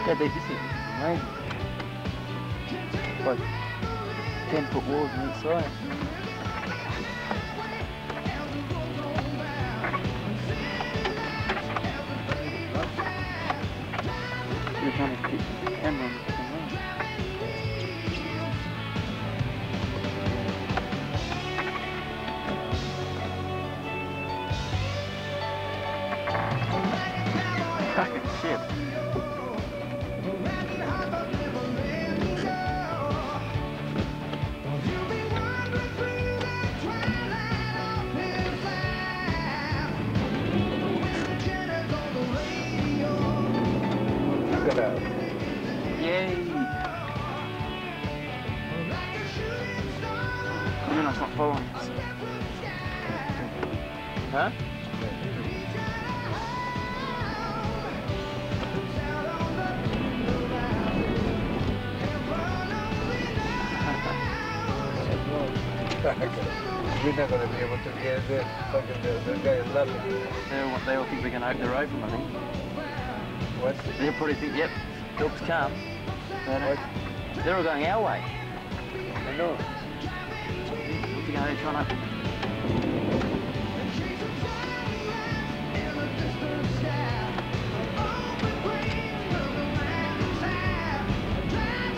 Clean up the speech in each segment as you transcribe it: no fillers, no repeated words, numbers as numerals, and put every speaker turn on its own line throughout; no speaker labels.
how deep is it? Amazing. Like 10-foot walls on each side. You're trying to keep the camera on the fucking room. Fucking shit.
Look at that.
Yay! You're not following us. Huh?
We're not going to be able to get this. Fucking the guy is laughing.
They all think we're going to open the road for them, I think.
What?
They'll probably think, yep, Phil's calm.
What?
They're all going our way.
I know.
What's he going to try and open?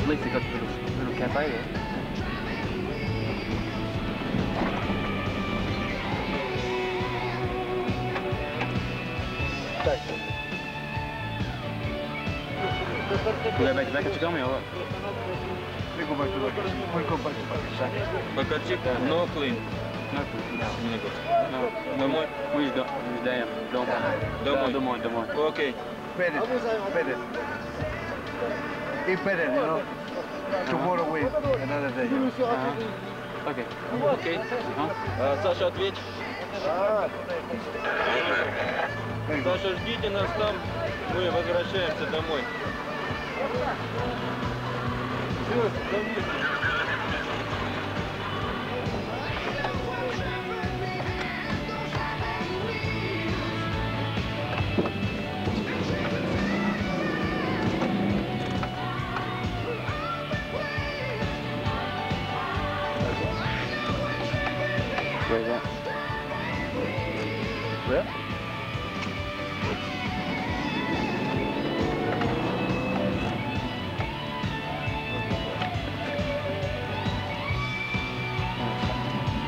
At least they got the little cafe there. We go back to Chagami or what?
We go back to the we go back to Pakistan.
Покажи, no clean.
No.
Домой?
Мы ждем. Домой.
Окей.
Better. Eat better, you know. Tomorrow we another day. You know.
Окей.
Окей. Саша, ответь. Саша, ждите нас там. Мы возвращаемся домой.
Where's that? Where?